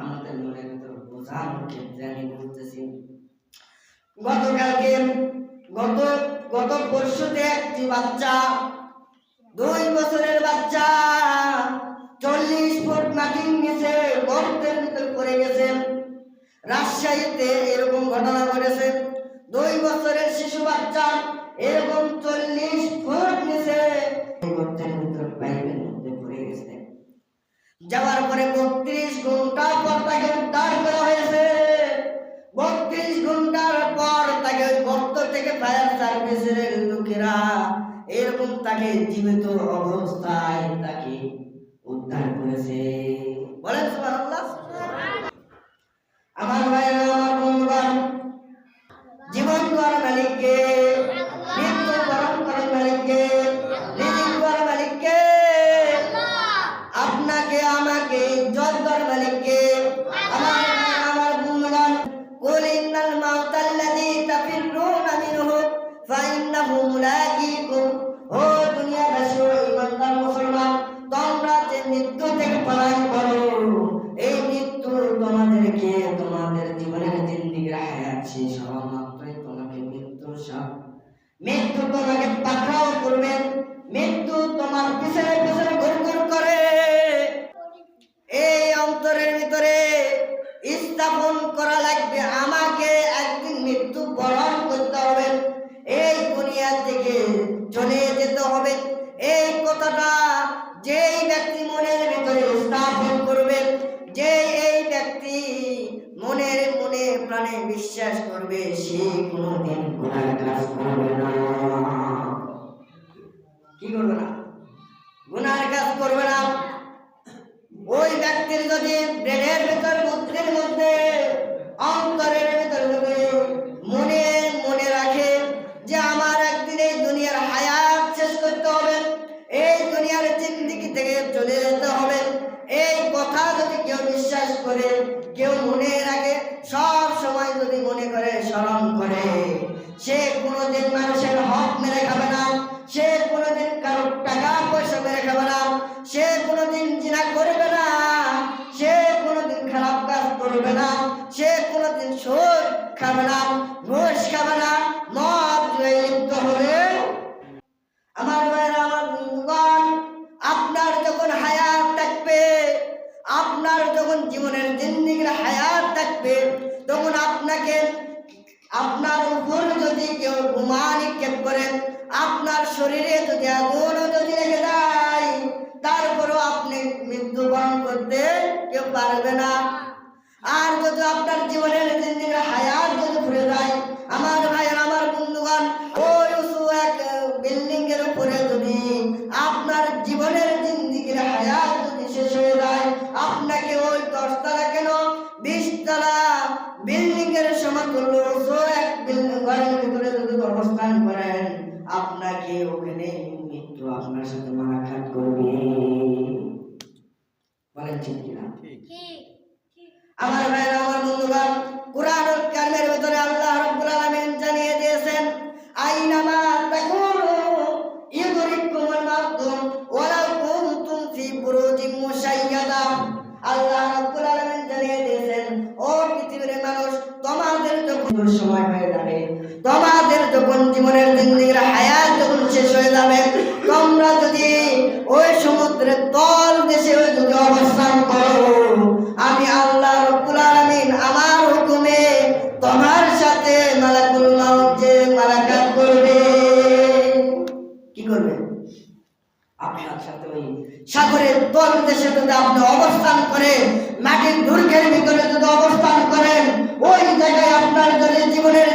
আমাদের মনের ভিতর বোঝানোর ক্ষেত্রে আমি বলতেছি, গতকালকে গত পরশুতে একটি বাচ্চা, 2 বছরের বাচ্চা 40 ফুট মাটির নিচে গর্তের ভিতর পড়ে গেছে। রাজশাহীতে এরকম ঘটনা ঘটেছে, 2 বছরের শিশু বাচ্চা এরকম 40 ফুট নিচে গর্তের ভিতর পাইপের মধ্যে পড়ে গেছে। যাওয়ার পরে 32 ঘন্টা পর তাকে উদ্ধার করা হয়েছে। 32 ঘন্টার পর তাকে ওই গর্ত থেকে ফায়ার সার্ভিসের লোকেরা এরকম তাকে জীবিত অবস্থায় তাকে উদ্ধার করেছে। বলেন সুবহানাল্লাহ। আমার ভাইরা, আমার বন্ধুগণ, জীবন দেওয়ার মালিককে, মৃত্যু বরণ করার মালিককে, রিজিক দেওয়ার মালিককে, আপনাকে আমাকে ইজ্জত দেওয়ার মালিককে। আমার বন্ধুগণ, কুল ইন্নাল মাউতাল্লাযী তাফিররুনা মিনহু ফাইন্নাহু মুলাকীকুম। ও দুনিয়াবাসী, ও ইমানদার মুসলমান, তোমরা যে মৃত্যু থেকে পলায়ন করো, এই মৃত্যু তোমাদেরকে তোমাদের জীবনের জিন্দেগির হায়াত শেষ হওয়া মাত্রই তোমাকে মৃত্যু তোমাকে পাকড়াও করবে। মৃত্যু তোমার পিছনে পিছনে ঘুরঘুর করে। এই অন্তরের ভিতরে স্থাপন করা লাগবে, আমাকে একদিন মৃত্যু বরণ করতে হবে, এই দুনিয়া থেকে চলে যেতে হবে। এই কথাটা যেই ব্যক্তি মনের ভিতরে স্থাপন করবে, যে এই ব্যক্তি মনে প্রাণে বিশ্বাস করবে, সে কোনোদিন গুনাহ কাজ করবে না। কি করবে না? গুনাহ কাজ করবে না। ওই ব্যক্তির যদি ব্রেনের ভিতর, বুদ্ধির মধ্যে, অন্তরের ভিতর মনে রাখে যে আমার একদিন এই দুনিয়ার হায়াত শেষ করতে হবে, এই দুনিয়ার জিন্দেগি থেকে চলে যেতে হবে, এই কথা যদি কেউ বিশ্বাস করে, কেউ মনে রাখে, সব সময় যদি মনে করে, স্মরণ করে, সে কোনোদিন মানুষের হক মেরে খাবে না, সে কোনোদিন কারো টাকা পয়সা মেরে খাবে না, সে কোনোদিন জিনা করবে না, সে কোনোদিন খারাপ কাজ করবে না, সে কোনোদিন সুদ খাবে না, ঘুষ খাবে না, মদ জুয়ায় লিপ্ত হবে। আমার ভাইরা, আমার বন্ধুগণ, আপনার যখন হায়াত থাকবে, আপনার যখন জীবনের জিন্দেগির হায়াত থাকবে, তখন আপনাকে, আপনার উপর যদি কেউ বোমা নিক্ষেপ করে, আপনার শরীরে যদি আগুন যদি লেগে যায়, তারপরও আপনি মৃত্যুবরণ করতে কেউ পারবে না। আর যদি আপনার জীবনের জিন্দেগির হায়াত যদি ঘুরে যায়, আমার ভাইয়ের, আমার বন্ধুগণ, ওই উঁচু এক বিল্ডিং এর উপরে যদি আপনার জীবনের জিন্দেগির হায়াত যদি শেষ হয়ে যায়, আপনাকে ওই 10 তলা কেন 20 তলা বিল্ডিং এর সমতুল্য উঁচু এক বিল্ডিং ঘরের ভিতরে যদি অবস্থান করেন, আপনাকে ওখানে মৃত্যু আপনার সাথে মুলাকাত করবে। বলেন ঠিক কিনা? আমার ভাইরা, আমার বন্ধুগণ, কুরআনুল কারীমের ভিতরে আল্লাহ রাব্বুল আলামিন জানিয়ে দিয়েছেন, আইনামা তাকুনু ইউদরিকুমুল মাউতু ওয়ালাউ কুনতুম ফি বুরুজিম মুশাইয়াদা। আল্লাহ রাব্বুল আলামিন জানিয়ে দিয়েছেন, ও পৃথিবীর মানুষ, তোমাদের যখন সময় হয়ে যাবে, তোমাদের যখন জীবনের জিন্দেগির হায়াত যখন শেষ হয়ে যাবে, তোমরা যদি ওই সমুদ্রের তল দেশে যদি অবস্থান করো, আমি আল্লাহ রাব্বুল আলামিন আমার হুকুমে তোমার সাথে মালাকুল মাউত যে মুলাকাত করবে। কি করবে? আপনার সাথে ওই সাগরের তল দেশে যদি আপনি অবস্থান করেন, মাটির দুর্গের ভিতরে যদি অবস্থান করেন, ওই জায়গায় আপনার যদি জীবনের